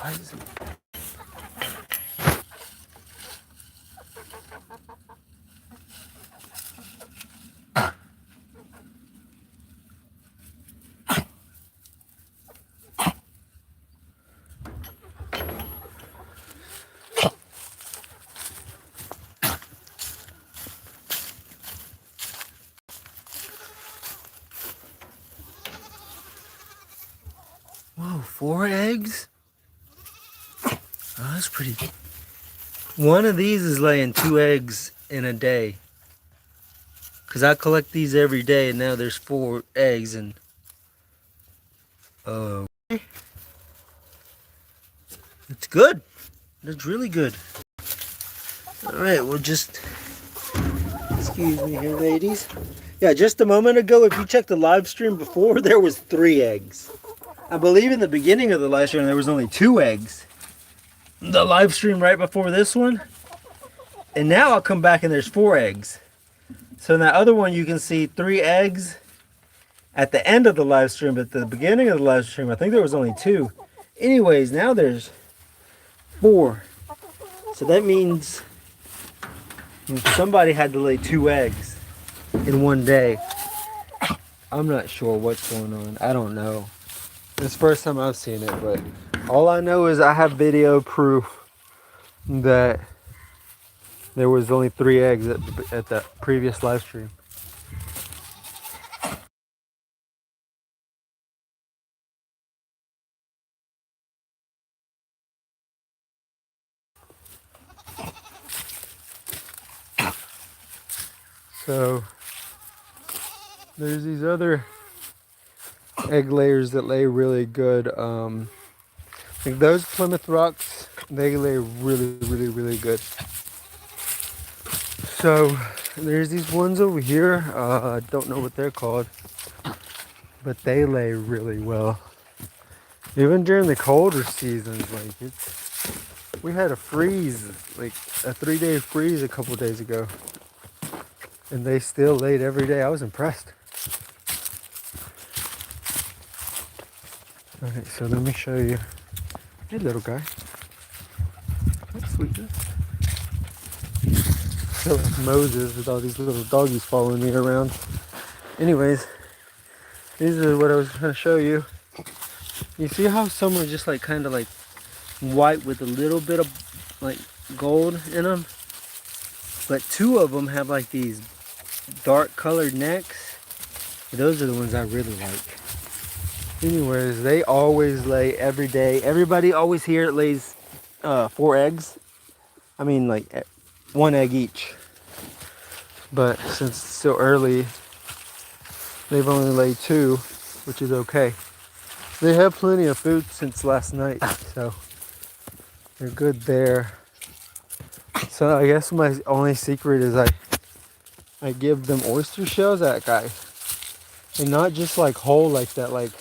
Why is it? Whoa, 4 eggs? Oh, that's pretty. One of these is laying 2 eggs in a day. Cause I collect these every day, and now there's 4 eggs, and it's good. It's really good. All right, we'll just excuse me here, ladies. Yeah, just a moment ago, if you checked the live stream before, there was 3 eggs. I believe in the beginning of the live stream there was only 2 eggs. The live stream right before this one, and now I'll come back and there's 4 eggs. So in that other one you can see 3 eggs at the end of the live stream, but at the beginning of the live stream I think there was only 2. Anyways, now there's 4. So that means somebody had to lay 2 eggs in one day. I'm not sure what's going on. I don't know. It's the first time I've seen it, but all I know is I have video proof that there was only 3 eggs at the previous live stream. So there's these other egg layers that lay really good. Like those Plymouth Rocks, they lay really good. So there's these ones over here. I don't know what they're called, but they lay really well. Even during the colder seasons, like we had a freeze, like a 3-day freeze a couple days ago, and they still laid every day. I was impressed. Alright, so let me show you. Hey, little guy. That's sweetness. I feel like Moses with all these little doggies following me around. Anyways, these are what I was going to show you. You see how some are just like kind of like white with a little bit of like gold in them? But 2 of them have like these dark colored necks. Those are the ones I really like. Anyways, they always lay every day. Everybody always here lays 4 eggs. I mean like 1 egg each. But since it's still early, they've only laid 2, which is okay. They have plenty of food since last night, so they're good there. So I guess my only secret is I give them oyster shells, that guy. And not just like whole like that, like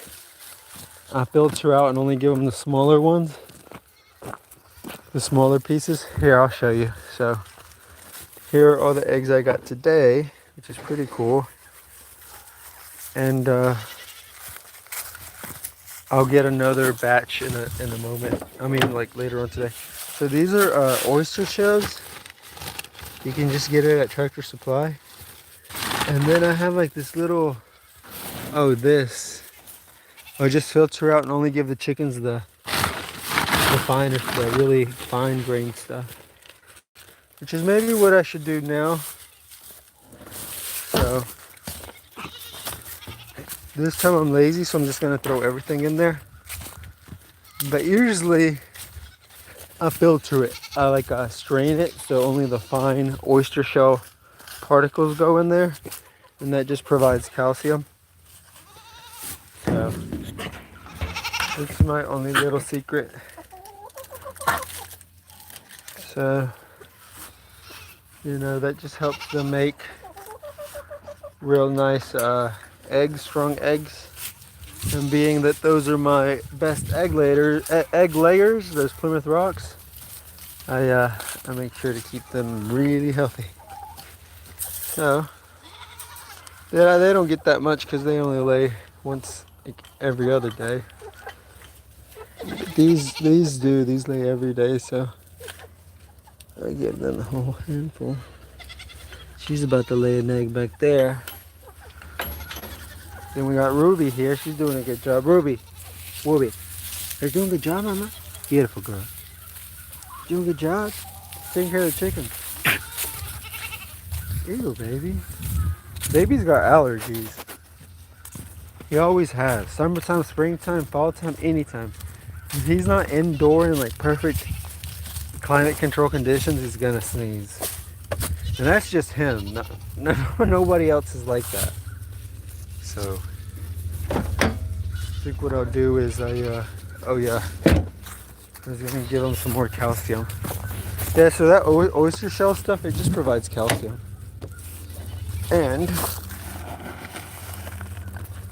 I filter out and only give them the smaller ones. The smaller pieces. Here, I'll show you. So here are all the eggs I got today, which is pretty cool. And I'll get another batch in a moment. I mean, like later on today. So these are oyster shells. You can just get it at Tractor Supply. And then I have like this little, this. I'll just filter out and only give the chickens the really fine grained stuff. Which is maybe what I should do now. So this time I'm lazy, so I'm just gonna throw everything in there. But usually I filter it. I strain it so only the fine oyster shell particles go in there, and that just provides calcium. So this is my only little secret. So that just helps them make real nice strong eggs. And being that those are my best egg layers, those Plymouth Rocks, I make sure to keep them really healthy. So yeah, they don't get that much because they only lay once every other day. These lay every day, so I give them a whole handful. She's about to lay an egg back there. Then we got Ruby here. She's doing a good job. Ruby, you're doing a good job, Mama. Beautiful girl. Doing a good job. Taking care of the chickens. Ew, baby. Baby's got allergies. He always has. Summertime, springtime, fall time, anytime. If he's not indoor in like perfect climate control conditions, he's gonna sneeze. And that's just him. Nobody else is like that. So I think what I'll do is I was gonna give him some more calcium. Yeah, so that oyster shell stuff, it just provides calcium. And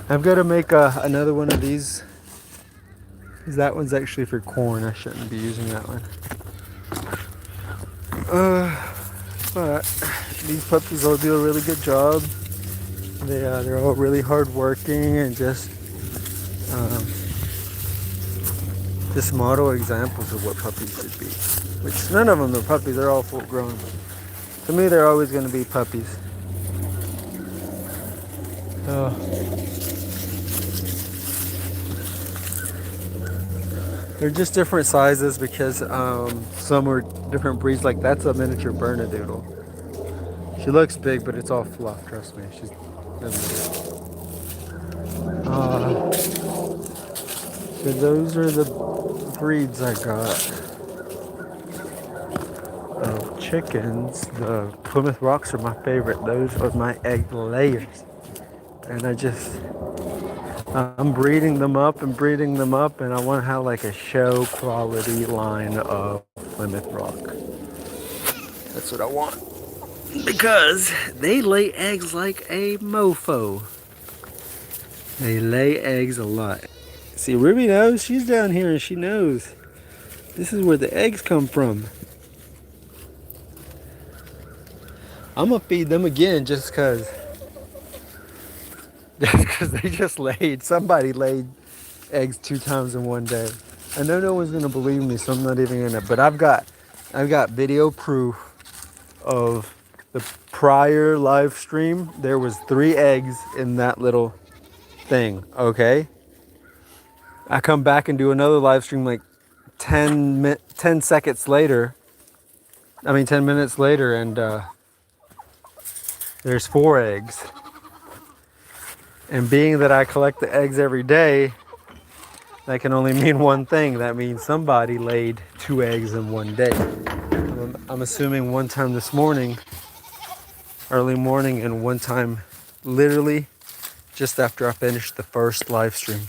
I've got to make another one of these. That one's actually for corn. I shouldn't be using that one. But these puppies all do a really good job. They're all really hardworking and just model examples of what puppies should be. Which none of them are puppies. They're all full grown. To me, they're always going to be puppies. They're just different sizes because some are different breeds. Like that's a miniature Bernedoodle. She looks big, but it's all fluff. Trust me. She's so those are the breeds I got of chickens. The Plymouth Rocks are my favorite. Those are my egg layers, and I'm breeding them up, and I want to have like a show quality line of Plymouth Rock. That's what I want. Because they lay eggs like a mofo. They lay eggs a lot. See, Ruby knows. She's down here and she knows. This is where the eggs come from. I'm going to feed them again just because they just laid. Somebody laid eggs 2 times in one day. I know no one's going to believe me, so I'm not even going to. But I've got video proof of the prior live stream. There was 3 eggs in that little thing, okay? I come back and do another live stream like 10 seconds later. 10 minutes later, and there's 4 eggs. And being that I collect the eggs every day, that can only mean one thing. That means somebody laid 2 eggs in one day. I'm assuming one time this morning, early morning, and one time literally just after I finished the first live stream.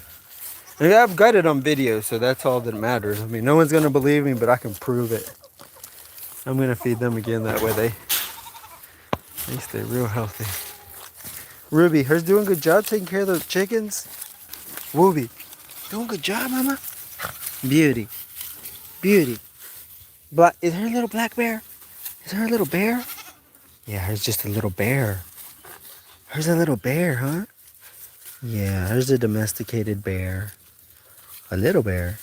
And I've got it on video, so that's all that matters. No one's going to believe me, but I can prove it. I'm going to feed them again. That way they stay real healthy. Ruby, her's doing a good job taking care of the chickens. Ruby, doing a good job, Mama. Beauty. But is her a little black bear? Is her a little bear? Yeah, her's just a little bear. Her's a little bear, huh? Yeah, her's a domesticated bear. A little bear.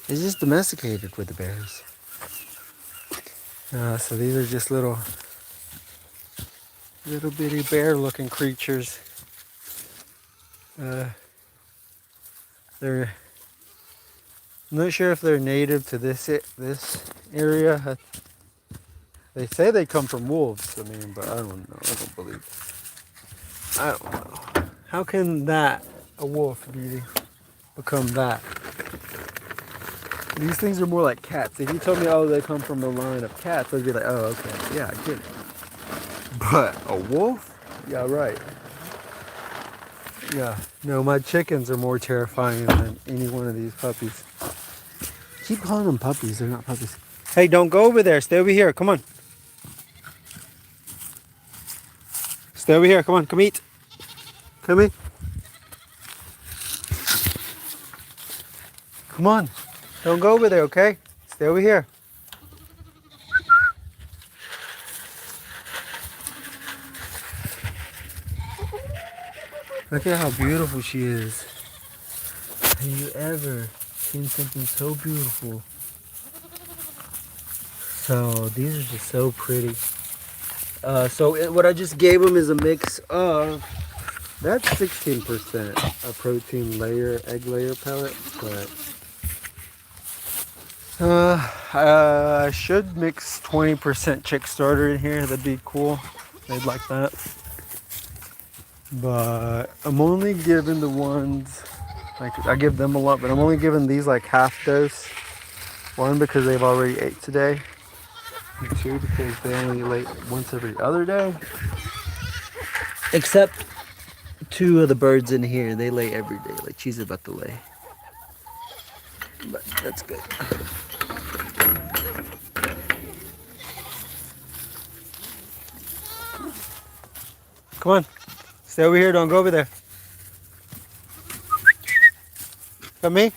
It's just domesticated with the bears. So these are just little bitty bear looking creatures. I'm not sure if they're native to this area. They say they come from wolves, but I don't know. I don't believe it. I don't know. How can a wolf, Beauty, become that? These things are more like cats. If you told me, they come from a line of cats, I'd be like, oh, okay, yeah, I get it. But a wolf? Yeah, right. Yeah, no, my chickens are more terrifying than any one of these puppies. Keep calling them puppies. They're not puppies. Hey, don't go over there. Stay over here. Come on. Stay over here. Come on. Come eat. Come eat. Come on. Don't go over there, okay? Stay over here. Look at how beautiful she is. Have you ever seen something so beautiful. So these are just so pretty. What I just gave them is a mix of, that's 16% a protein layer, egg layer pellet, but I should mix 20% chick starter in here. That'd be cool. They'd like that. But I'm only giving the ones, like I give them a lot, but I'm only giving these like half dose. One, because they've already ate today. And two, because they only lay once every other day. Except two of the birds in here, they lay every day, like she's about to lay. But that's good. Come on, stay over here, don't go over there. Come me.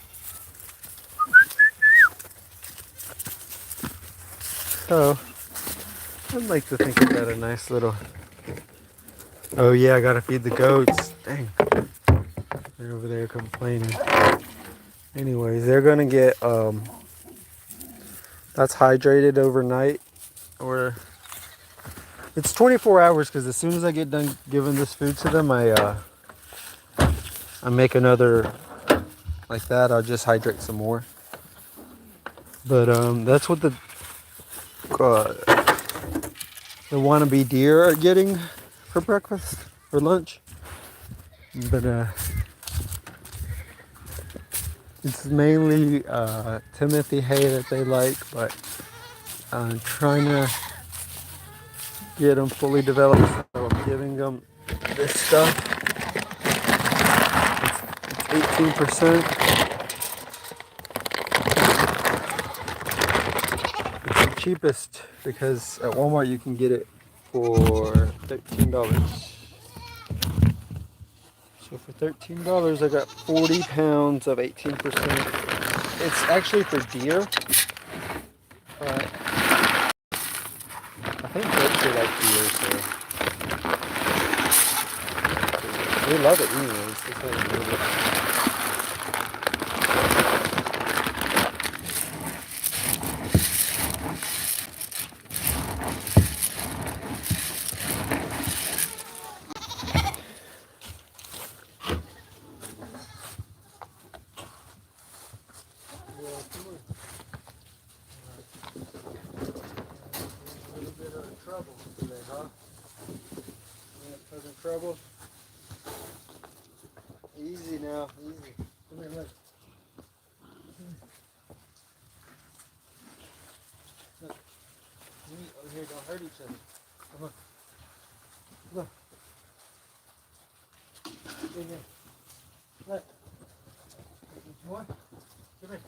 So, I'd like to think I got a nice little, oh yeah, I gotta feed the goats. Dang, they're over there complaining. Anyways, they're gonna get, that's hydrated overnight, or it's 24 hours, because as soon as I get done giving this food to them, I make another like that. I'll just hydrate some more. But that's what the wannabe deer are getting for breakfast or lunch. But it's mainly Timothy hay that they like, but I'm trying to get them fully developed, so I'm giving them this stuff. It's 18%. It's the cheapest, because at Walmart you can get it for $13. So for $13 I got 40 pounds of 18%. It's actually for deer, but I think goats are like deer, so they love it anyways. That's how they love it. Trouble today, huh? Having trouble? Easy now, easy. Come here, look. Look. We over here don't hurt each other. Come on. Look. In here. Look. You want? Come here.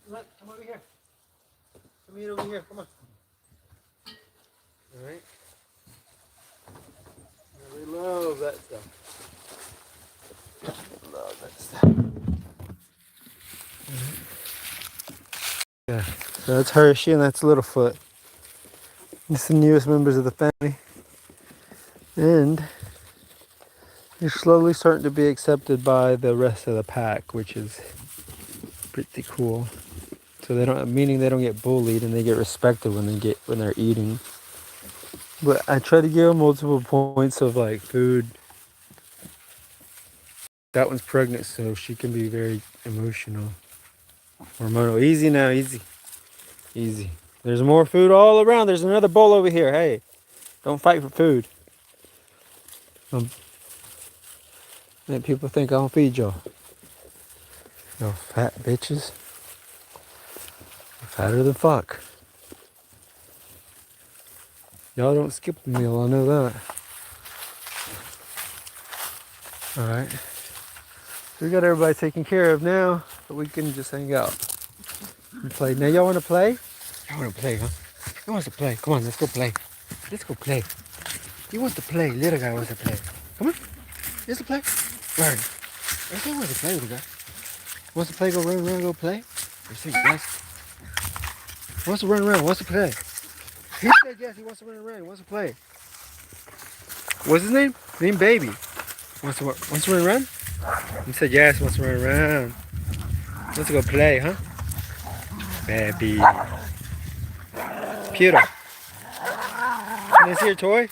Look, come over here. Come eat over here, come on. Alright. They love that stuff. Love that stuff. Yeah, so that's Hershey and that's Littlefoot. It's the newest members of the family. And they're slowly starting to be accepted by the rest of the pack, which is pretty cool. So they don't, meaning they don't get bullied and they get respected when they're eating. But I try to give them multiple points of like food. That one's pregnant, so she can be very emotional. Hormonal. Easy now, easy. Easy. There's more food all around. There's another bowl over here. Hey, don't fight for food. Make people think I don't feed y'all. Y'all fat bitches. Fatter than fuck. Y'all don't skip a meal, I know that. Alright. So we got everybody taken care of now, but we can just hang out and play. Now y'all wanna play? Y'all wanna play, huh? Who wants to play? Come on, let's go play. Let's go play. You want to play, little guy wants to play. Come on, let's play. Run. Let's go wants to play, little guy. Wants to play, go run, go play? Let's see, guys. Wants to run around, wants to play. He said yes, he wants to run around, he wants to play. What's his name? His name Baby. Wants to run around? You said yes, wants to run around. Let's go play, huh? Baby. Pewter. Can I see your toy?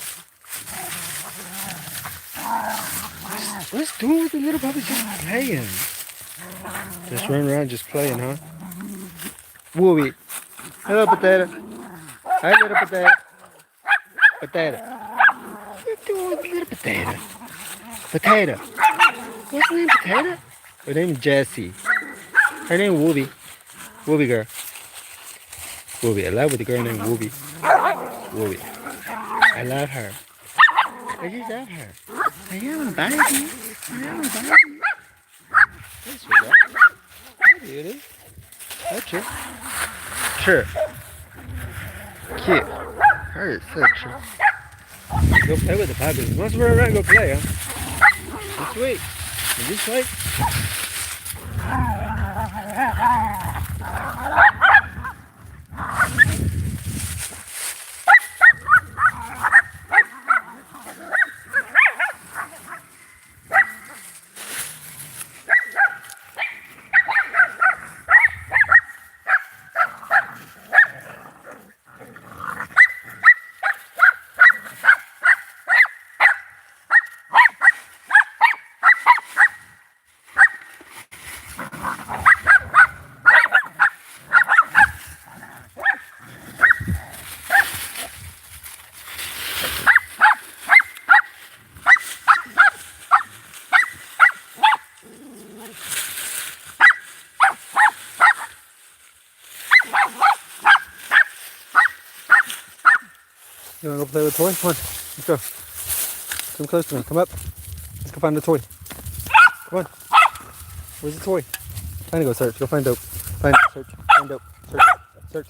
What's doing with the little puppy? Just playing. Just running around, just playing, huh? Wooey. Hello, potato. Hi, little potato. Potato. What you doing with the little potato? Potato. What's her name, Potato? Her name is Jessie. Her name Wooby. Wooby girl. Wooby. I love with the girl named Wooby. Wooby. I love her. I just love her. I am a baby. I am a baby. That's right. Hi, beauty. That's it. Sure. Cute. Her is so cute. Go play with the puppies. Once we're around, go play, huh? This way. This way. You wanna go play with the toy? Come on, let's go. Come close to me. Come up. Let's go find the toy. Come on. Where's the toy? Time to go search. Go find dope. Find it. Search. Find dope. Search. Search.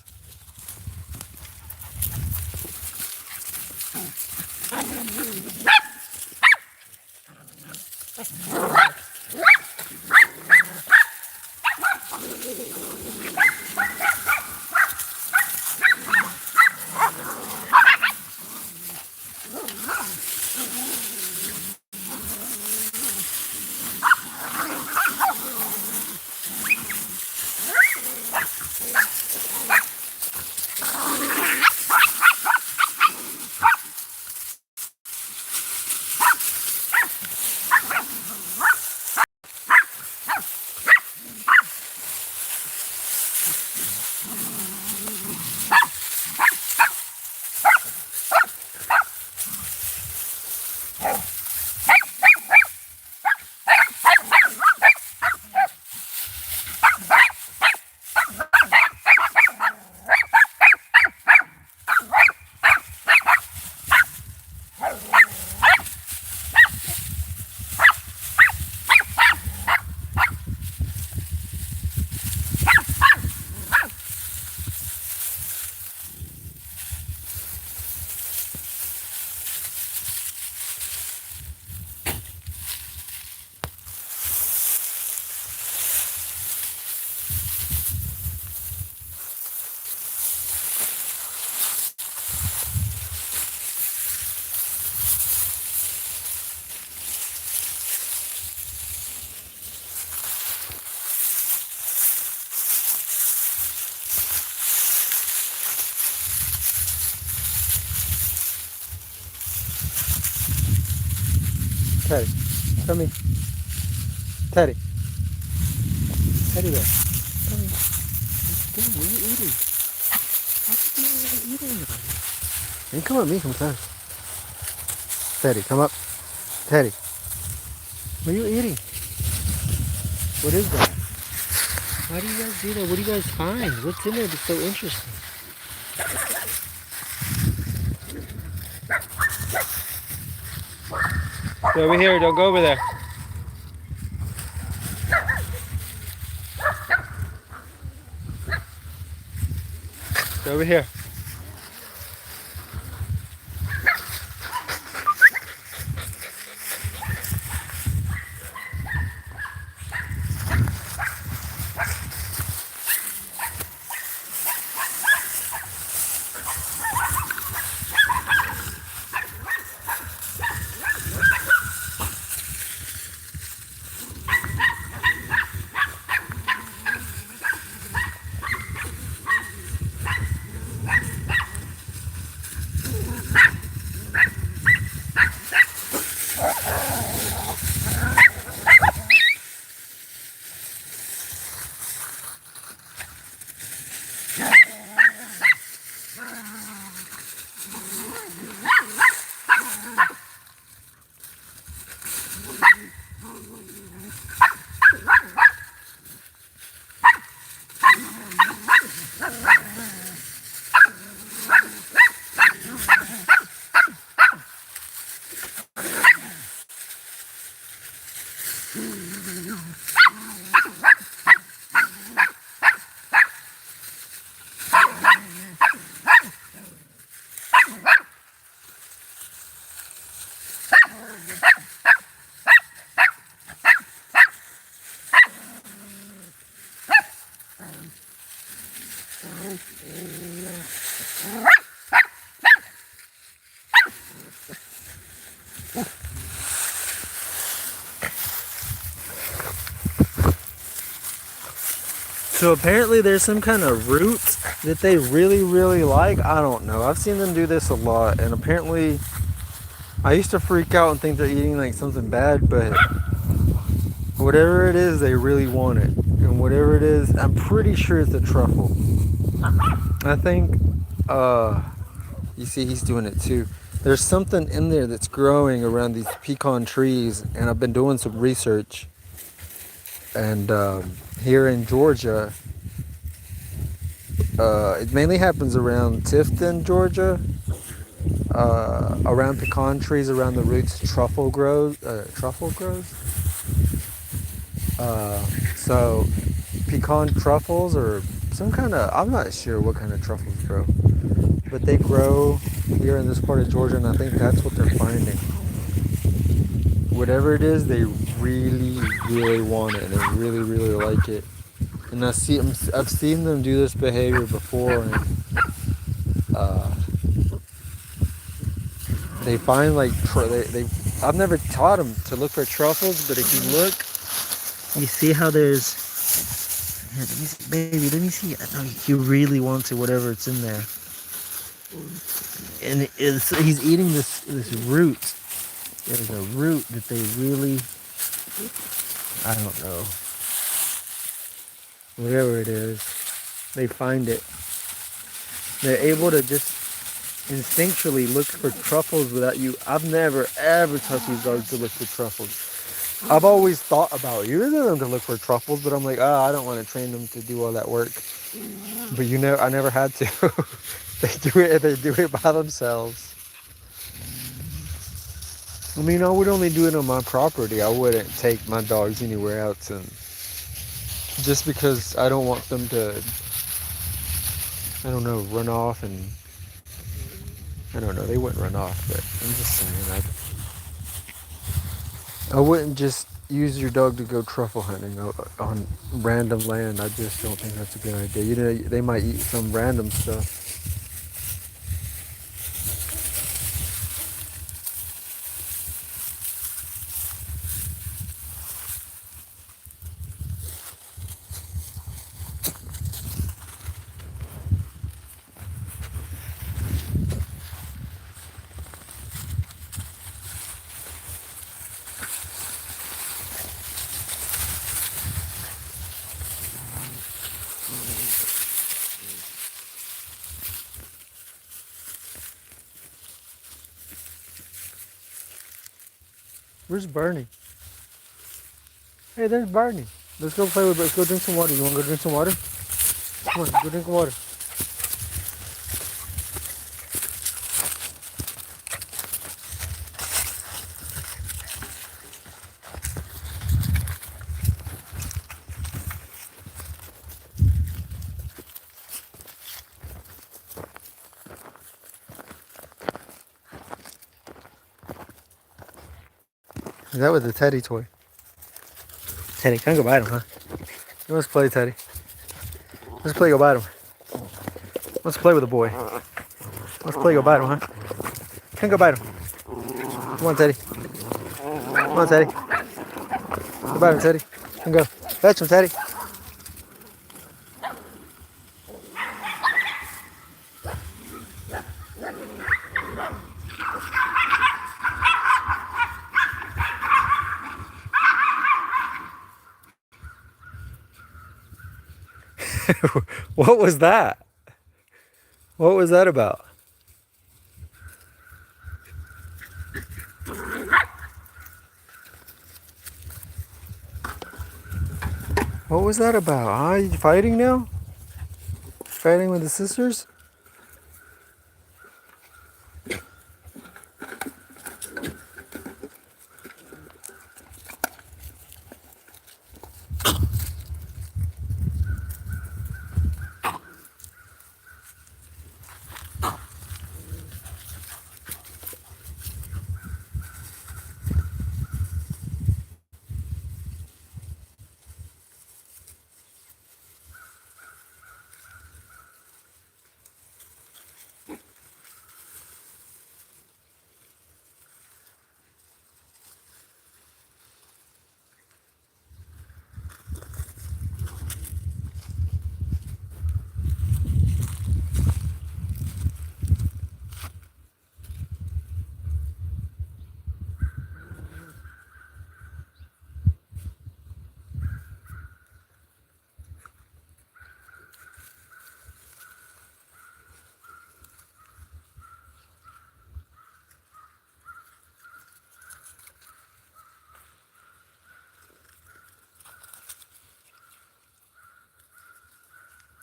Teddy, come here. Teddy. Teddy bear. Come here. What are you eating? What are you eating? And come at me sometimes. Teddy, come up. Teddy. What are you eating? What is that? Why do you guys do that? What do you guys find? What's in there that's so interesting? Stay over here, don't go over there. Stay over here. So apparently there's some kind of root that they really like. I don't know. I've seen them do this a lot, and apparently I used to freak out and think they're eating like something bad, but whatever it is, they really want it. And whatever it is, I'm pretty sure it's a truffle. I think, you see he's doing it too. There's something in there that's growing around these pecan trees, and I've been doing some research. And here in Georgia, it mainly happens around Tifton, Georgia. Around pecan trees, around the roots, truffle grows. So pecan truffles, or some kind of, I'm not sure what kind of truffles grow, but they grow here in this part of Georgia, and I think that's what they're finding. Whatever it is, they really want it, and they really like it. And I've seen them do this behavior before, and they find like I've never taught them to look for truffles, but if you look, you see how there's, here, let me see, baby, let me see. I know he really wants it, whatever it's in there. And he's eating this root. There's a root that they really, I don't know, whatever it is, they find it. They're able to just instinctually look for truffles without you. I've never ever taught these dogs to look for truffles. I've always thought about using them to look for truffles, but I'm like, I don't want to train them to do all that work. But I never had to. They do it by themselves. I mean, I would only do it on my property. I wouldn't take my dogs anywhere else, and just because I don't want them to, I don't know, run off. And I don't know, they wouldn't run off, but I'm just saying, I wouldn't just use your dog to go truffle hunting on random land. I just don't think that's a good idea. You know, they might eat some random stuff. Where's Barney? Hey, there's Barney. Let's go play with. Let's go drink some water. You want to go drink some water? Come on, go drink some water. That was a Teddy toy. Teddy, come go bite him, huh? Let's play, Teddy. Let's play, go bite him. Let's play with the boy. Let's play, go bite him, huh? Come go bite him. Come on, Teddy. Come on, Teddy. Go bite him, Teddy. Come go. Fetch him, Teddy. What was that? What was that about? What was that about? Are you fighting now? Fighting with the sisters?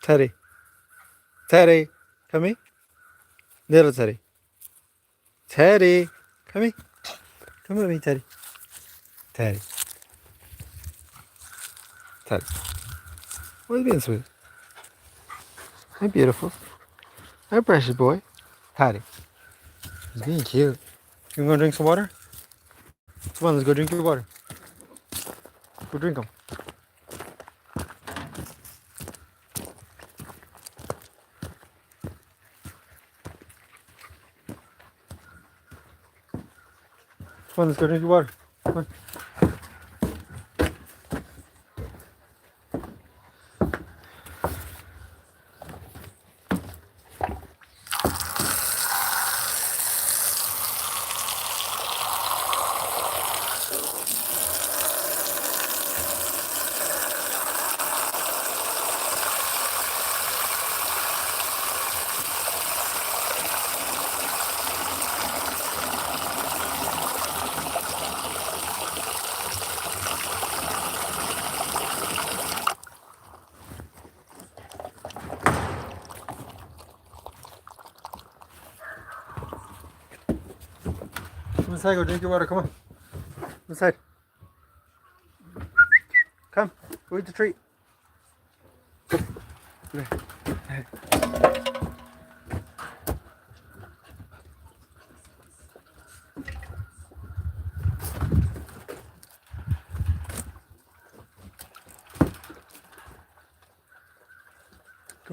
Teddy. Teddy. Come here. Little Teddy. Teddy. Come here. Come with me, Teddy. Teddy. Teddy. Why are you being sweet? Hi, beautiful. Hi, precious boy. Teddy. He's being cute. You gonna drink some water? Come on, let's go drink your water. Go drink them. Come on, let's go drink your water. Come on. Come inside, go drink your water. Come on. Come inside. Come. Go eat the treat. Come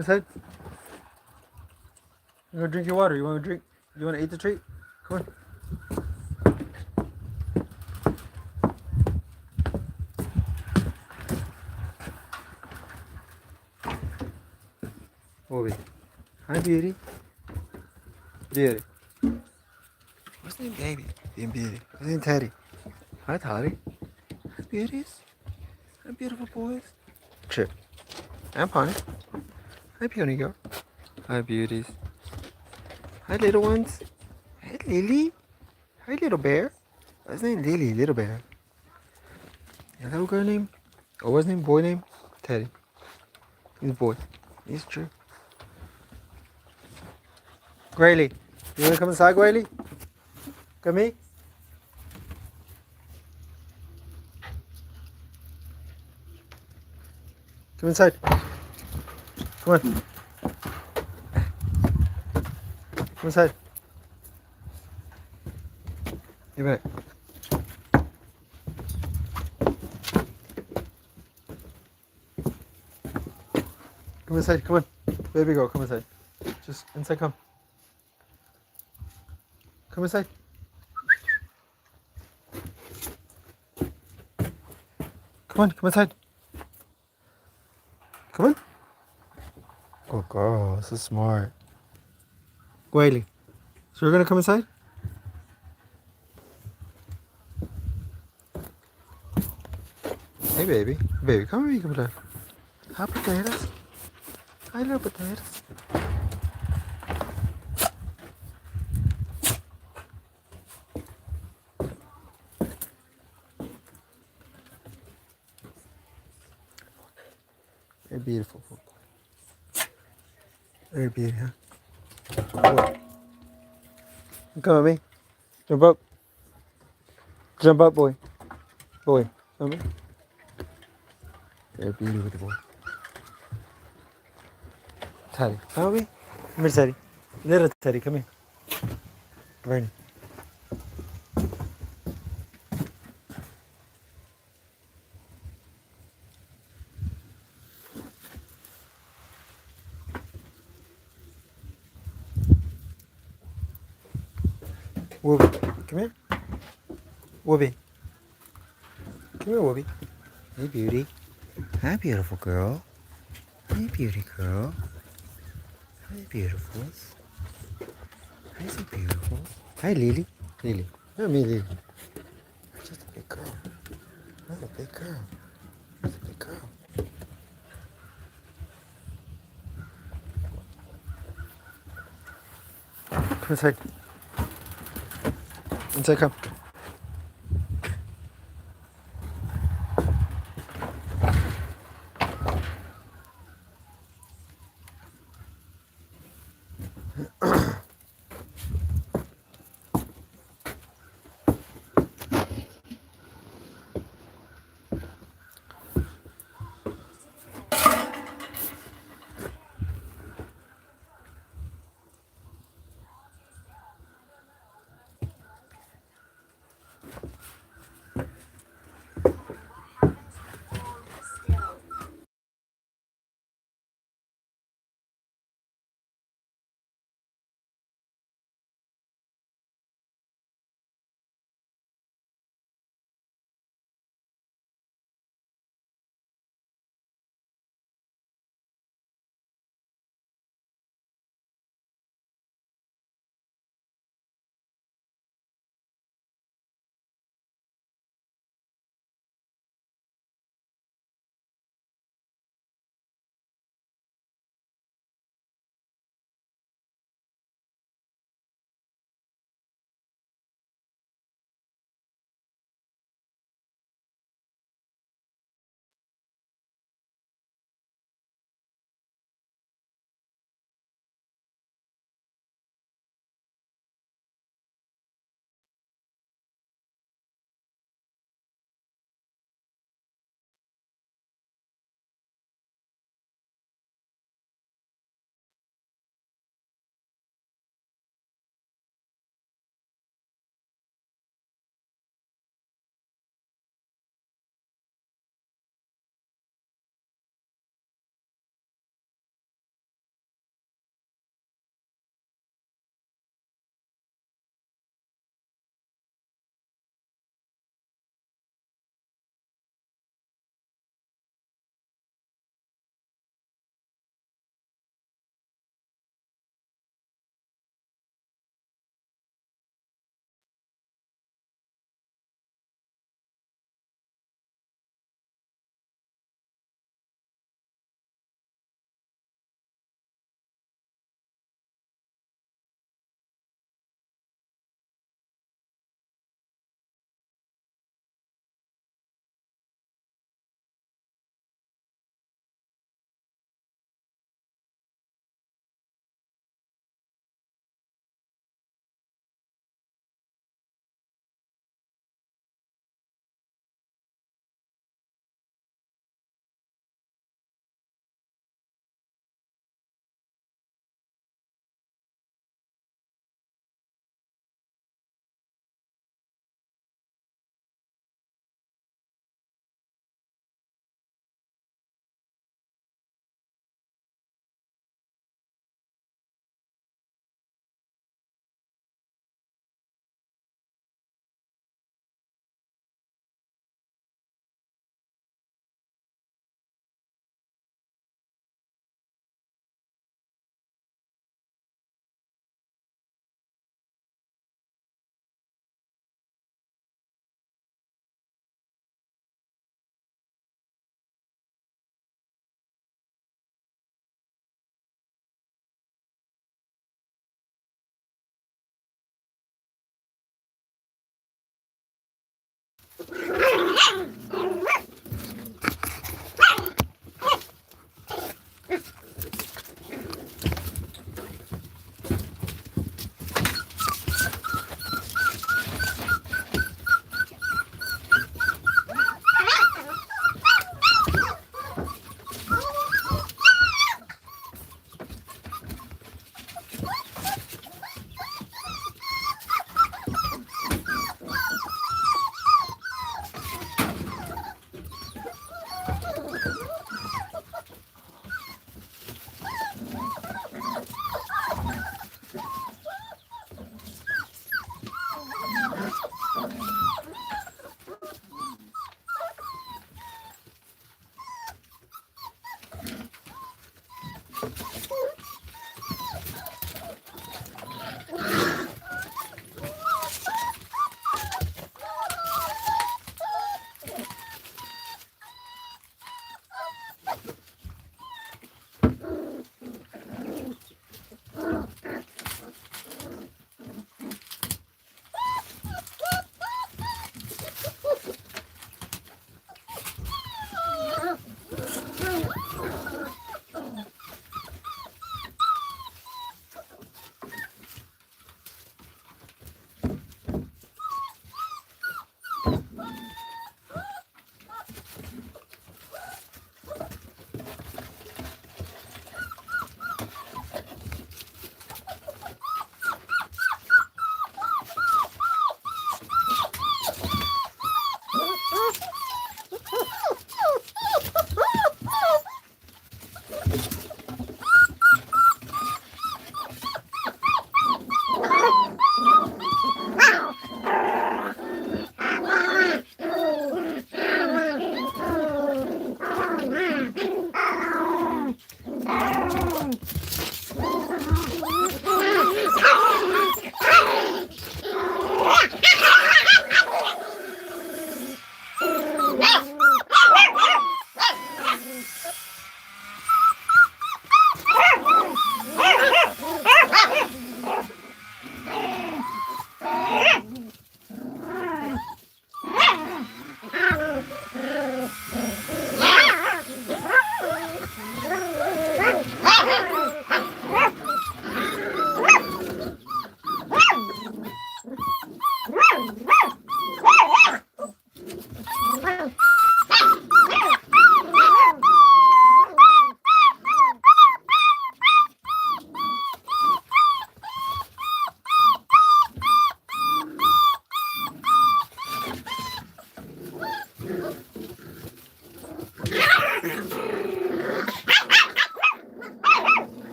inside. You want to drink your water? You want to drink? You want to eat the treat? Come on. Obi. Hi, Beauty. Beauty. What's his name, Baby? Beauty. What's his name, Teddy? Hi, Teddy. Hi, beauties. Hi, beautiful boys. Chip. I'm Honey. Hi, Peony Girl. Hi, beauties. Hi, little ones. Hi, Lily. Hi, little bear. What's his name? Lily, little bear. Is that a girl name? Or what's his name? Boy name? Teddy. He's a boy. He's true. Grayley. You wanna come inside, Grayley? Come here. Come inside. Come on. Come inside. Give it. Come inside. Come on. Baby girl, come inside. Just inside, come. Come inside. Come on, come inside. Come on. Oh, girl, this is smart. Wiley, so you're gonna come inside? Hey, baby. Baby, come here, come here. Hi, potatoes. Hi, little potatoes. Very beautiful. Very beautiful. Huh? Come on, me. Jump up. Jump up, boy. Boy. Come on. Very beautiful. Teddy. Come on, me. Come here, Teddy. Little Teddy, come here. Vernon. Whoopi. Come here. Whoopi. Come here, Whoopi. Hey, beauty. Hi, beautiful girl. Hey, beauty girl. Hi, beautifuls. Hi, so beautiful. Hi, Lily. Lily. Not me, Lily. You're just a big girl. You're a big girl. You're a big girl. Come inside. Inside, come.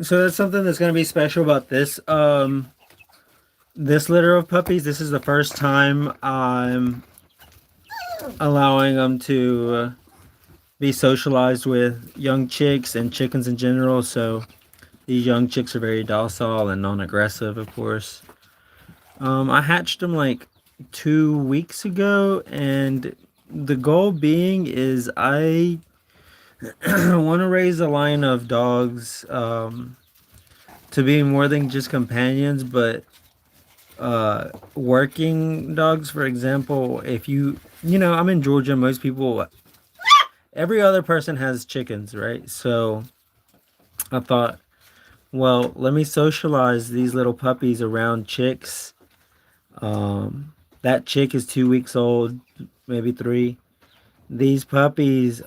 So that's something that's gonna be special about this. This litter of puppies. This is the first time I'm allowing them to be socialized with young chicks and chickens in general. So these young chicks are very docile and non-aggressive, of course. I hatched them like 2 weeks ago, and the goal being is I want to raise a line of dogs to be more than just companions, but working dogs. For example, if I'm in Georgia, most people, every other person has chickens, right? So I thought, well, let me socialize these little puppies around chicks. That chick is 2 weeks old, maybe three. These puppies,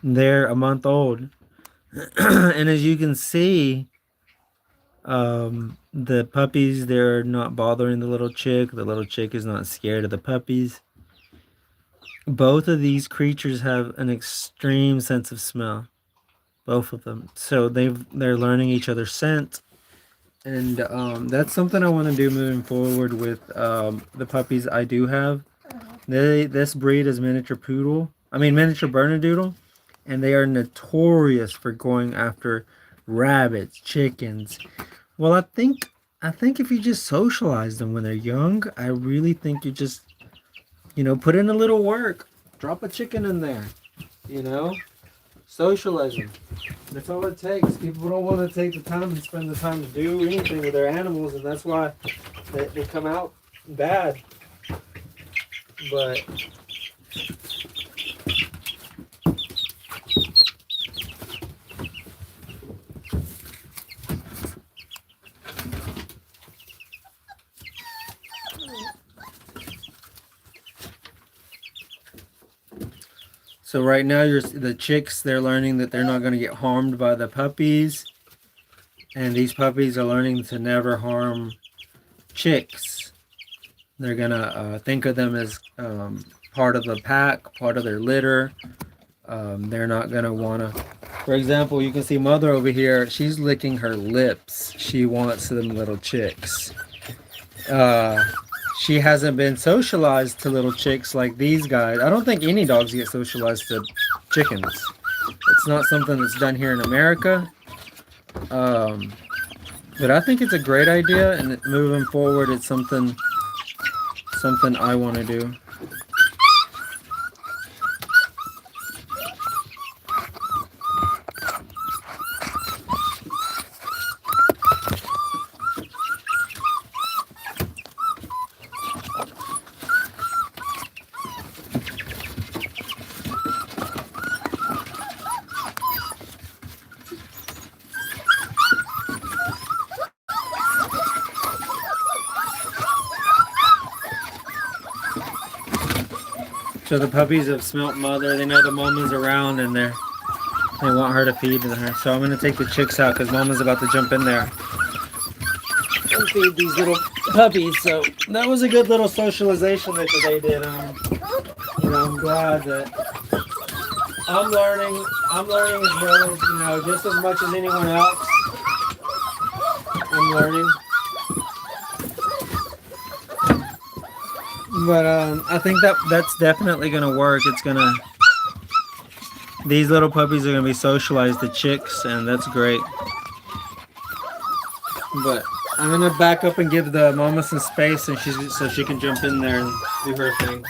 they're a month old. And as you can see, the puppies, they're not bothering the little chick. The little chick is not scared of the puppies. Both of these creatures have an extreme sense of smell. Both of them. So they're learning each other's scent. And that's something I want to do moving forward with the puppies I do have. This breed is miniature Bernedoodle, and they are notorious for going after rabbits, chickens. Well, I think if you just socialize them when they're young, I really think you just put in a little work, drop a chicken in there, you know, socialize them. That's all it takes. People don't want to take the time and spend the time to do anything with their animals, and that's why they come out bad. But so right now, the chicks, they're learning that they're not going to get harmed by the puppies. And these puppies are learning to never harm chicks. They're going to think of them as part of the pack, part of their litter. They're not going to want to... For example, you can see Mother over here. She's licking her lips. She wants them little chicks. She hasn't been socialized to little chicks like these guys. I don't think any dogs get socialized to chickens. It's not something that's done here in America. But I think it's a great idea, and moving forward, it's something I want to do. So the puppies have smelt Mother. They know the Mama's around, and they want her to feed her. So I'm going to take the chicks out because Mama's about to jump in there and feed these little puppies. So that was a good little socialization that they did. I'm glad that I'm learning as well as, just as much as anyone else. I'm learning. But I think that's definitely going to work. These little puppies are going to be socialized to chicks, and that's great. But I'm going to back up and give the mama some space so she can jump in there and do her thing.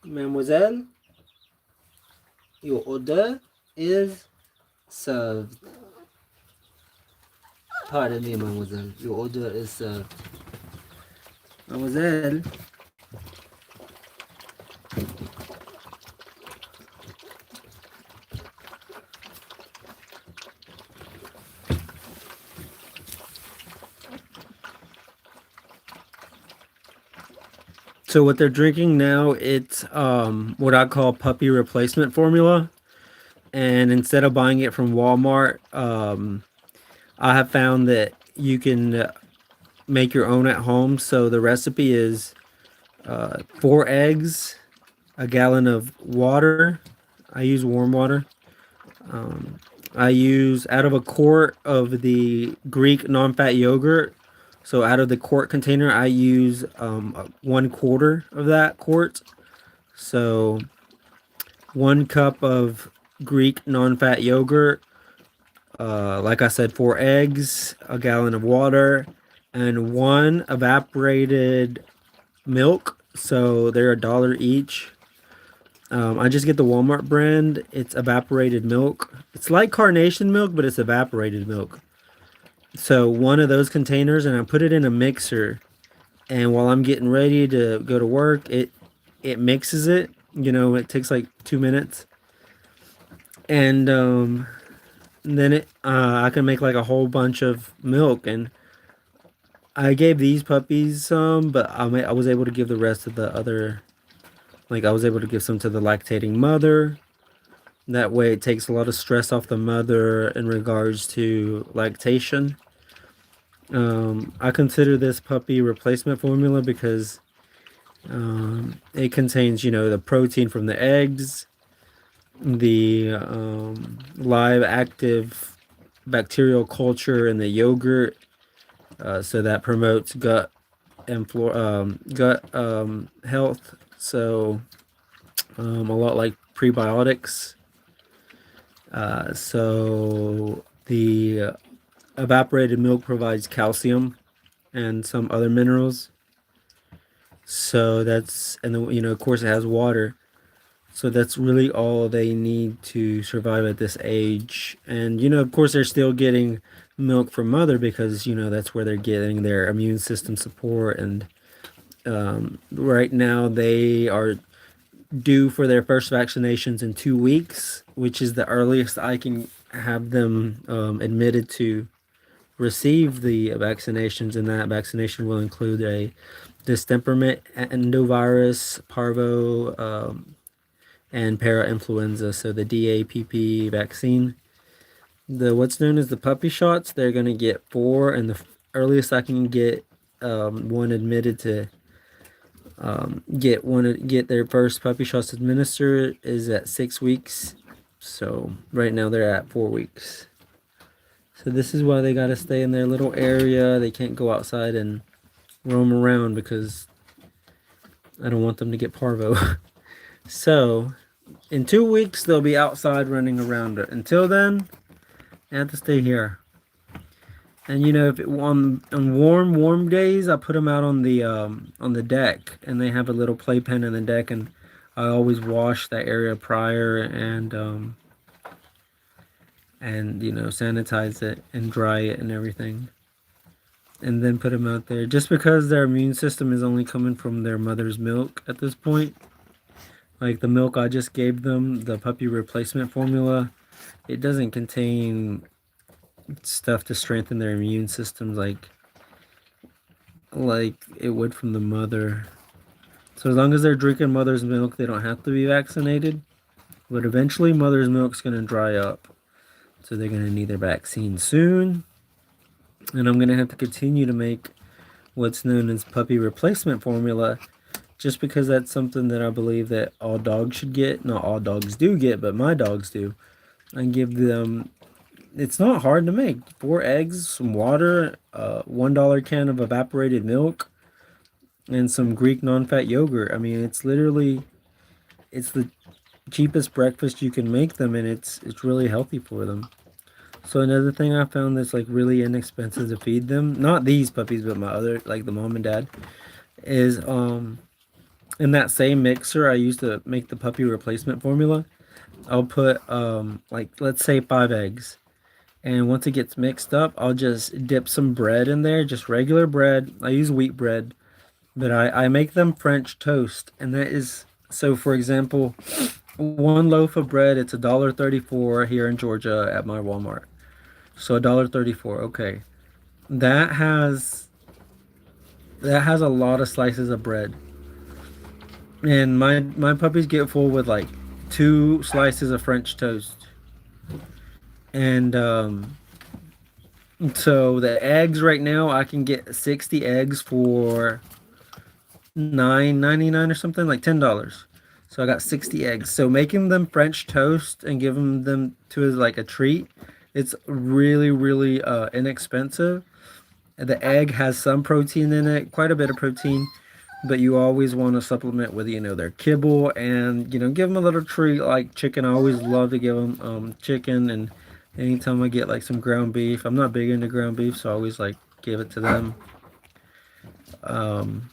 Mademoiselle, your order is served. Pardon me, mademoiselle. Your order is served. Mademoiselle. So what they're drinking now, it's what I call puppy replacement formula. And instead of buying it from Walmart, I have found that you can make your own at home. So the recipe is 4 eggs, a gallon of water. I use warm water. I use out of a quart of the Greek non-fat yogurt. So out of the quart container, I use 1/4 of that quart. So 1 cup of Greek non-fat yogurt, like I said, 4 eggs, a gallon of water, and 1 evaporated milk. So they're $1 each. I just get the Walmart brand. It's evaporated milk. It's like carnation milk, but it's evaporated milk. So 1 of those containers, and I put it in a mixer. And while I'm getting ready to go to work, it mixes it. It takes like 2 minutes, and then I can make like a whole bunch of milk. And I gave these puppies some, but I was able to give the rest of the other. Like, I was able to give some to the lactating mother. That way, it takes a lot of stress off the mother in regards to lactation. I consider this puppy replacement formula because it contains, the protein from the eggs, the live active bacterial culture in the yogurt, so that promotes gut and gut health. So a lot like prebiotics. So the evaporated milk provides calcium and some other minerals. So that's, and then, of course it has water. So that's really all they need to survive at this age. And, of course they're still getting milk from mother because, that's where they're getting their immune system support. And right now they are due for their first vaccinations in 2 weeks, which is the earliest I can have them admitted to receive the vaccinations. And that vaccination will include a distemperment, endovirus, parvo, and parainfluenza. So the DAPP vaccine, the what's known as the puppy shots, they're gonna get 4, and the earliest I can get one admitted to get their first puppy shots administered is at 6 weeks. So right now they're at 4 weeks. So this is why they gotta stay in their little area. They can't go outside and roam around because I don't want them to get parvo. So in 2 weeks they'll be outside running around. Until then, they have to stay here. And if on warm days, I put them out on the deck, and they have a little playpen in the deck, and I always wash that area prior and sanitize it and dry it and everything, and then put them out there. Just because their immune system is only coming from their mother's milk at this point, like the milk I just gave them, the puppy replacement formula, it doesn't contain stuff to strengthen their immune systems like it would from the mother. So as long as they're drinking mother's milk, they don't have to be vaccinated. But eventually mother's milk's going to dry up. So they're going to need their vaccine soon. And I'm going to have to continue to make what's known as puppy replacement formula, just because that's something that I believe that all dogs should get. Not all dogs do get, but my dogs do. I give them, it's not hard to make. 4 eggs, some water, $1 can of evaporated milk, and some Greek non-fat yogurt. I mean, it's the cheapest breakfast you can make them, and it's really healthy for them. So another thing I found that's like really inexpensive to feed them, not these puppies, but my other, like the mom and dad, is in that same mixer I used to make the puppy replacement formula, I'll put like, let's say 5 eggs. And once it gets mixed up, I'll just dip some bread in there, just regular bread. I use wheat bread, but I make them French toast. And that is, so for example, 1 loaf of bread, it's $1.34 here in Georgia at my Walmart. So $1.34, okay. That has a lot of slices of bread. And my puppies get full with like 2 slices of French toast. And so the eggs right now, I can get 60 eggs for $9.99 or something, like $10. So I got 60 eggs. So making them French toast and giving them to as like a treat, it's really, really inexpensive. The egg has some protein in it, quite a bit of protein. but you always want to supplement with, you know, their kibble and, you know, give them a little treat like chicken. I always love to give them chicken, and anytime I get like some ground beef, I'm not big into ground beef, so I always like give it to them. Um,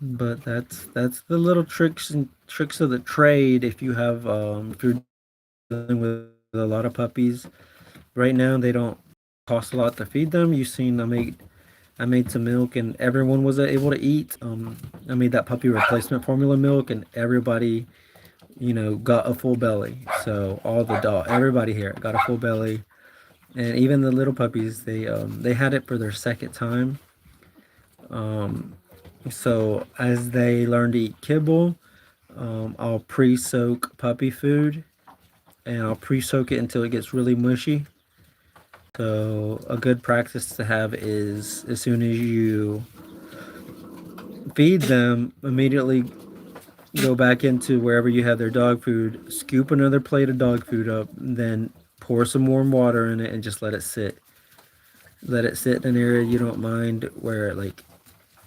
but that's the little tricks of the trade if you have if you're dealing with a lot of puppies. Right now they don't cost a lot to feed them. You seen I made some milk and everyone was able to eat. I made that puppy replacement formula milk and everybody, you know, got a full belly. So all the dog, everybody here got a full belly, and even the little puppies, they had it for their second time. Um, so as they learn to eat kibble, I'll pre-soak puppy food and I'll pre-soak it until it gets really mushy. So a good practice to have is as soon as you feed them, immediately go back into wherever you have their dog food, scoop another plate of dog food up, then pour some warm water in it and just let it sit. Let it sit in an area you don't mind where, like,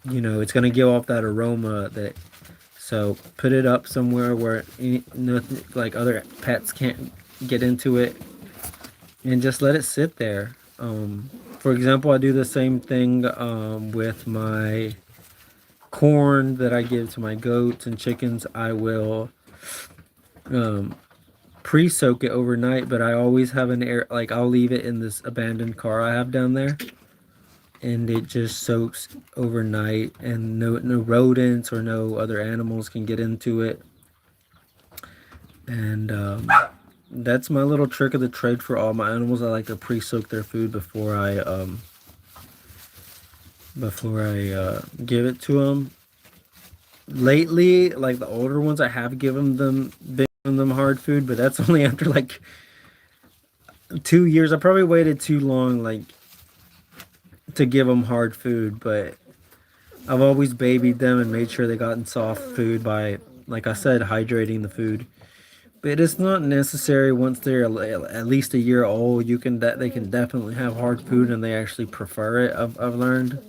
you know, it's gonna give off that aroma that. So put it up somewhere where nothing like other pets can't get into it, and just let it sit there. For example, I do the same thing with my corn that I give to my goats and chickens. I will um, pre-soak it overnight, but I always have an air, like I'll leave it in this abandoned car I have down there, and it just soaks overnight, and no rodents or no other animals can get into it. And that's my little trick of the trade for all my animals. I like to pre-soak their food before I give it to them. Lately, like the older ones, I have been giving them hard food, but that's only after like 2 years. I probably waited too long, like, to give them hard food, but I've always babied them and made sure they gotten soft food by, like I said, hydrating the food. But it's not necessary once they're at least a year old. They can definitely have hard food and they actually prefer it. I've learned.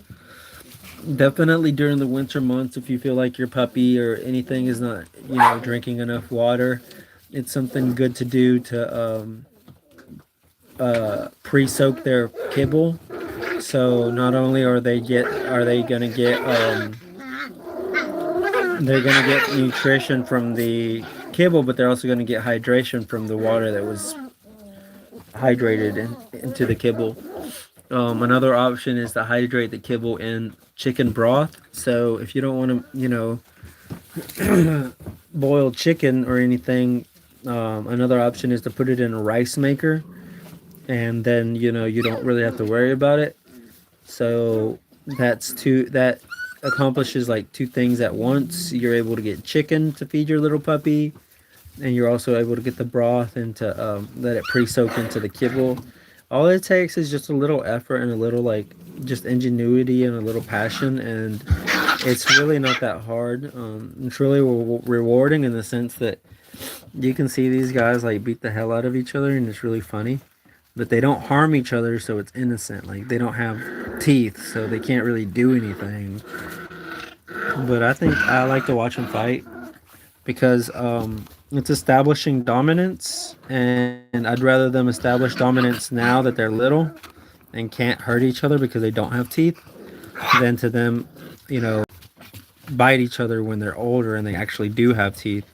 Definitely during the winter months, if you feel like your puppy or anything is not, you know, drinking enough water, it's something good to do to pre-soak their kibble. So not only are they gonna get they're gonna get nutrition from the kibble, but they're also gonna get hydration from the water that was hydrated into the kibble. Another option is to hydrate the kibble in chicken broth. So if you don't want to, you know, boil chicken or anything, another option is to put it in a rice maker, and then, you know, you don't really have to worry about it. So that accomplishes like two things at once. You're able to get chicken to feed your little puppy, and you're also able to get the broth and to let it pre-soak into the kibble. All it takes is just a little effort and a little, like, just ingenuity and a little passion, and it's really not that hard. It's really rewarding in the sense that you can see these guys like beat the hell out of each other, and it's really funny. But they don't harm each other, so it's innocent. Like, they don't have teeth, so they can't really do anything. But I think I like to watch them fight because it's establishing dominance, and I'd rather them establish dominance now that they're little and can't hurt each other because they don't have teeth, than to them, you know, bite each other when they're older and they actually do have teeth.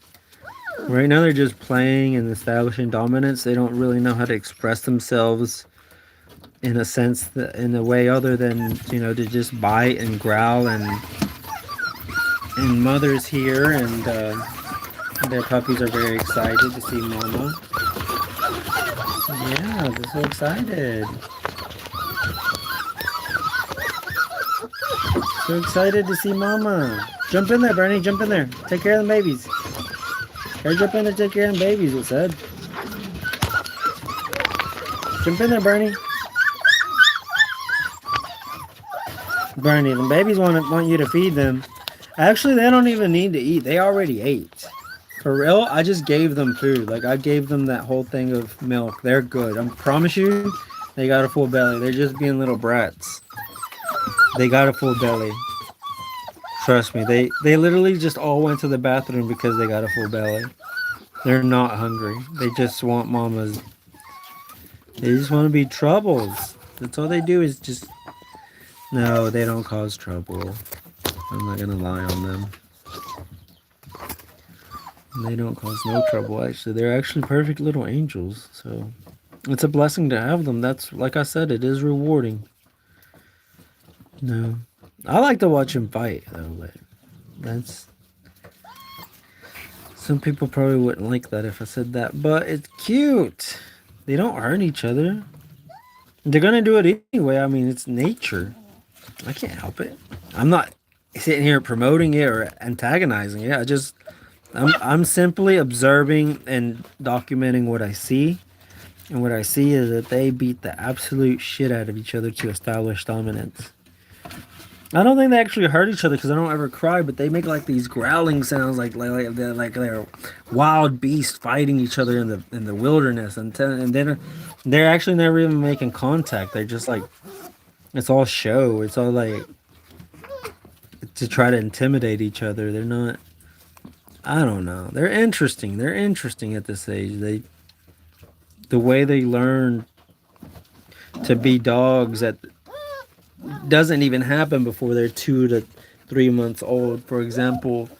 Right now they're just playing and establishing dominance. They don't really know how to express themselves in a sense, in a way other than, you know, to just bite and growl. And mother's here, and their puppies are very excited to see mama. Yeah, they're so excited. So excited to see mama. Jump in there, Bernie. Jump in there. Take care of the babies. Here, jump in there, take care of the babies, it said. Jump in there, Bernie. Bernie, the babies want you to feed them. Actually, they don't even need to eat. They already ate. For real, I just gave them food. Like, I gave them that whole thing of milk. They're good. I promise you, they got a full belly. They're just being little brats. They got a full belly. Trust me, they literally just all went to the bathroom because they got a full belly. They're not hungry. They just want mama's. They just want to be troubles. That's all they do is just. No, they don't cause trouble. I'm not gonna lie on them. They don't cause no trouble, actually. They're actually perfect little angels. So it's a blessing to have them. That's, like I said, it is rewarding. No. I like to watch them fight, though. But that's. Some people probably wouldn't like that if I said that. But it's cute. They don't hurt each other. They're gonna do it anyway. I mean, it's nature. I can't help it. I'm not sitting here promoting it or antagonizing it. I'm simply observing and documenting what I see. And what I see is that they beat the absolute shit out of each other to establish dominance. I don't think they actually hurt each other because I don't ever cry, but they make like these growling sounds like they're wild beasts fighting each other in the wilderness, and they're actually never even making contact. They're just like, it's all show. It's all like to try to intimidate each other. They're not. I don't know. They're interesting. They're interesting at this age. The way they learn to be dogs that doesn't even happen before they're 2 to 3 months old. For example,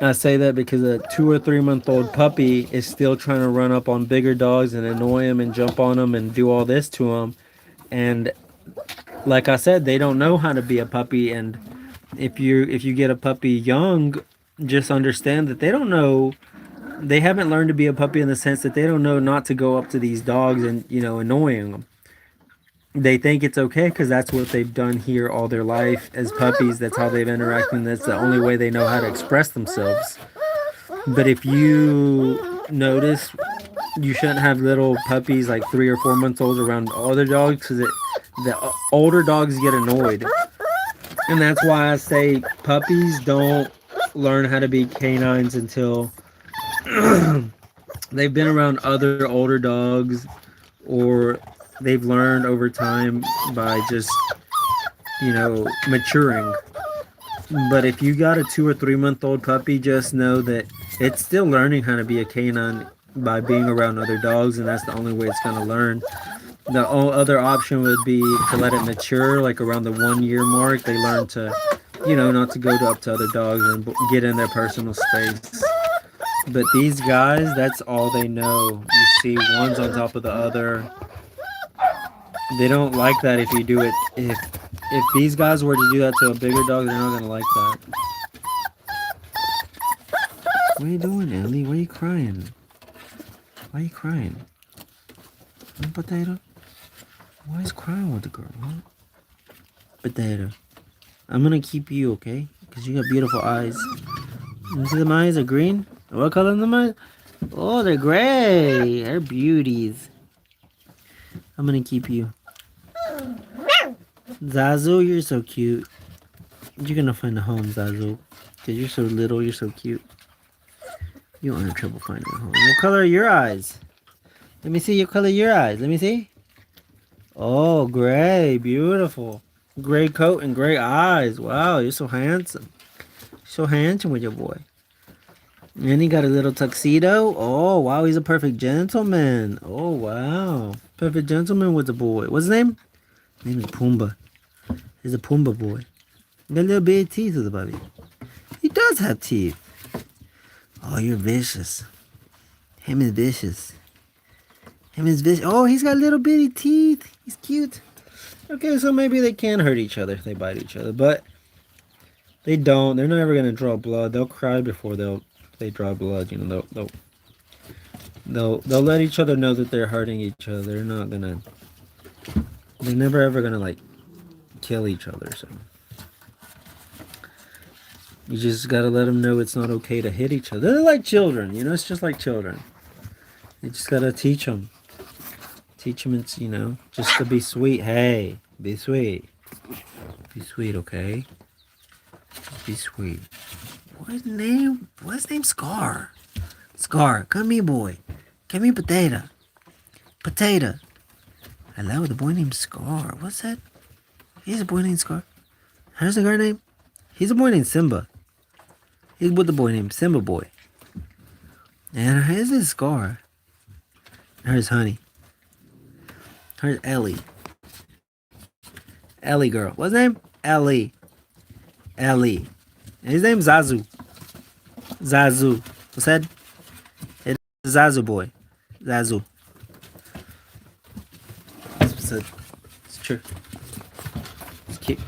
I say that because a 2 or 3 month old puppy is still trying to run up on bigger dogs and annoy them and jump on them and do all this to them. And like I said, they don't know how to be a puppy. And if you get a puppy young, just understand that they don't know. They haven't learned to be a puppy in the sense that they don't know not to go up to these dogs and, annoying them. They think it's okay because that's what they've done here all their life as puppies. That's how they've interacted, and that's the only way they know how to express themselves. But if you notice, you shouldn't have little puppies like 3 or 4 months old around other dogs because the older dogs get annoyed. And that's why I say puppies don't learn how to be canines until they've been around other older dogs, or they've learned over time by just, maturing. But if you got a 2 or 3 month old puppy, just know that it's still learning how to be a canine by being around other dogs, and that's the only way it's going to learn. The other option would be to let it mature, like around the 1 year mark. They learn to, not to go up to other dogs and get in their personal space. But these guys, that's all they know. You see, one's on top of the other. They don't like that if you do it. If these guys were to do that to a bigger dog, they're not gonna like that. What are you doing, Ellie? Why are you crying? Why are you crying? Huh, Potato? Why is crying with the girl, huh? Potato. I'm gonna keep you, okay? Because you got beautiful eyes. You see them eyes are green? What color are them eyes? Oh, they're gray. They're beauties. I'm gonna keep you. Zazu, you're so cute. You're gonna find a home, Zazu. Because you're so little, you're so cute. You won't have trouble finding a home. What color are your eyes? Let me see your color of your eyes. Let me see. Oh, gray. Beautiful. Gray coat and gray eyes. Wow, you're so handsome. So handsome with your boy. And he got a little tuxedo. Oh, wow, he's a perfect gentleman. Oh, wow. Perfect gentleman with the boy. What's his name? His name is Pumbaa. He's a Pumbaa boy. He got little big teeth with the baby. He does have teeth. Oh, you're vicious. Him is vicious. Him is vicious. Oh, he's got little bitty teeth. He's cute. Okay, so maybe they can hurt each other if they bite each other, but they don't. They're never gonna draw blood. They'll cry before they draw blood. They'll let each other know that they're hurting each other. They're not gonna. They're never ever gonna like kill each other. So you just gotta let them know it's not okay to hit each other. They're like children, it's just like children. You just gotta teach them. Teach them it's, just to be sweet. Hey, be sweet. Be sweet, okay? Be sweet. What's his name? What's his name? Scar. Scar, come here, boy. Come here, Potato. Potato. Hello, the boy named Scar. What's that? He's a boy named Scar. How's the girl name? He's a boy named Simba. He's with a boy named Simba Boy. And here's his Scar. Here's Honey. Here's Ellie. Ellie girl. What's his name? Ellie. Ellie. And his name's Zazu. Zazu. What's that? It's Zazu boy. Zazu. It's true. It's cute.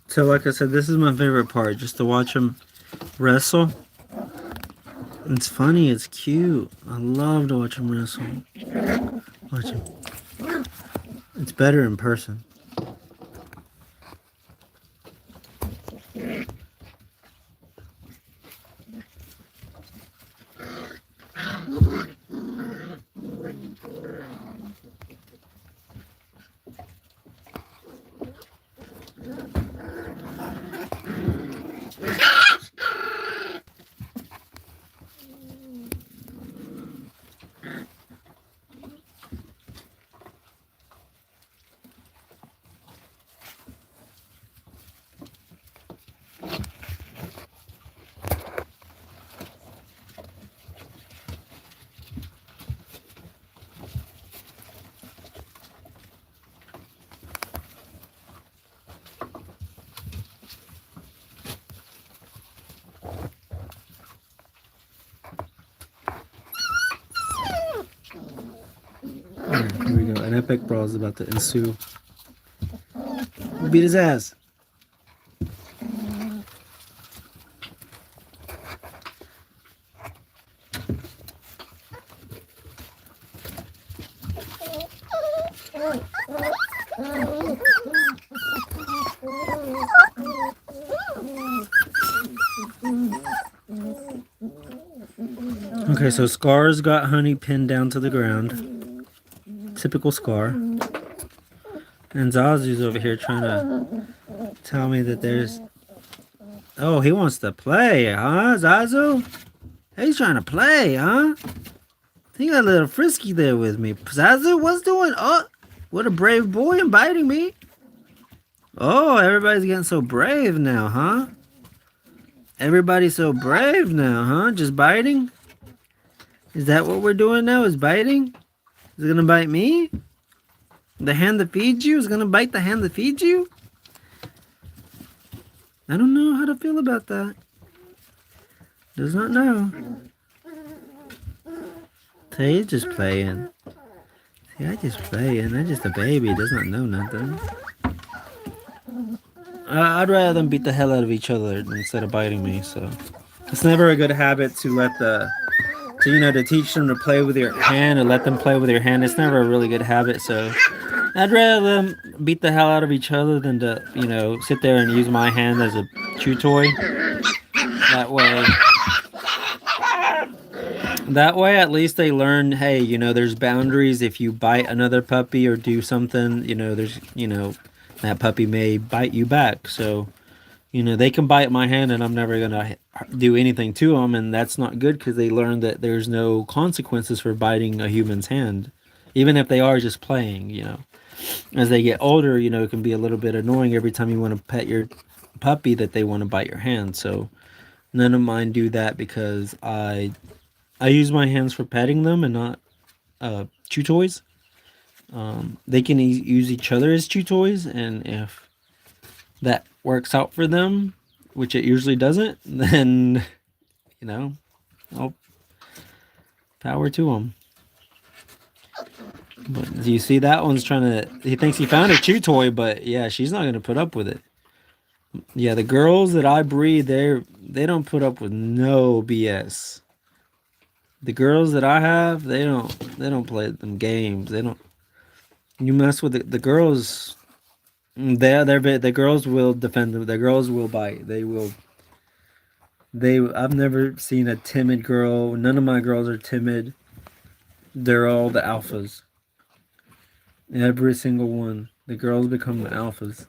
So like I said, this is my favorite part, just to watch them wrestle. It's funny, it's cute. I love to watch them wrestle. Watch them. It's better in person. Here we go. An epic brawl is about to ensue. Beat his ass. Okay, so Scar's got Honey pinned down to the ground. Typical Scar. And Zazu's over here trying to tell me that there's... Oh, he wants to play, huh, Zazu? He's trying to play, huh? He got a little frisky there with me. Zazu, what's doing? Oh, what a brave boy inviting me. Oh, everybody's getting so brave now, huh? Everybody's so brave now, huh? Just biting? Is that what we're doing now, is biting? Is it gonna bite me? The hand that feeds you is gonna bite the hand that feeds you? I don't know how to feel about that. Does not know. See, he's just playing. See, I just playing. I'm just a baby. Does not know nothing. I'd rather them beat the hell out of each other instead of biting me. So it's never a good habit to let to teach them to play with your hand and let them play with your hand. It's never a really good habit. So I'd rather them beat the hell out of each other than to sit there and use my hand as a chew toy. That way, at least they learn, hey, there's boundaries. If you bite another puppy or do something, that puppy may bite you back. So, they can bite my hand and I'm never going to do anything to them. And that's not good because they learn that there's no consequences for biting a human's hand. Even if they are just playing, As they get older, it can be a little bit annoying every time you want to pet your puppy that they want to bite your hand. So none of mine do that because I use my hands for petting them and not chew toys. They can use each other as chew toys, and if that works out for them, which it usually doesn't, then, I'll power to them. But do you see that one's trying to? He thinks he found a chew toy, but yeah, she's not gonna put up with it. Yeah, the girls that I breed, they don't put up with no BS. The girls that I have, they don't play them games. They don't. You mess with the girls. The girls will defend them. The girls will bite. They will. I've never seen a timid girl. None of my girls are timid. They're all the alphas. Every single one. The girls become the alphas.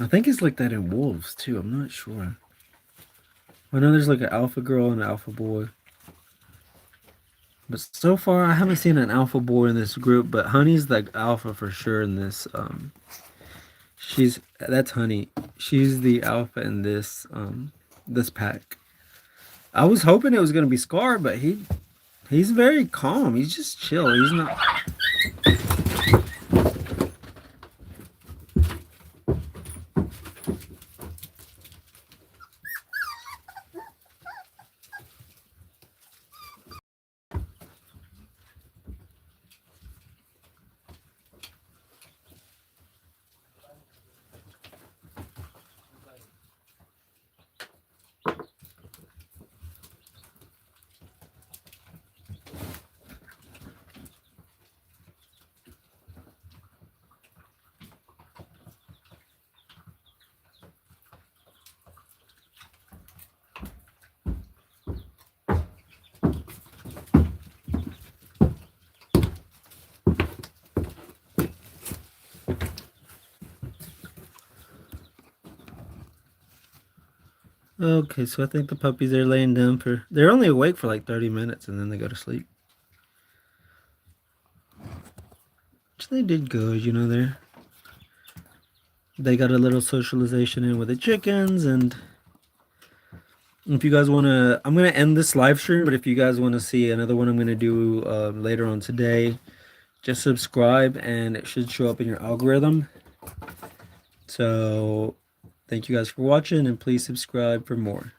I think it's like that in wolves too. I'm not sure. I know there's like an alpha girl and an alpha boy. But so far I haven't seen an alpha boy in this group, but Honey's like alpha for sure in this that's Honey. She's the alpha in this pack. I was hoping it was gonna be Scar, but he's very calm. He's just chill. He's not. Okay, so I think the puppies are laying down for. They're only awake for like 30 minutes and then they go to sleep. Which they did good, you know. They got a little socialization in with the chickens, and if you guys want to, I'm gonna end this live stream. But if you guys want to see another one, I'm gonna do later on today. Just subscribe, and it should show up in your algorithm. So, thank you guys for watching, and please subscribe for more.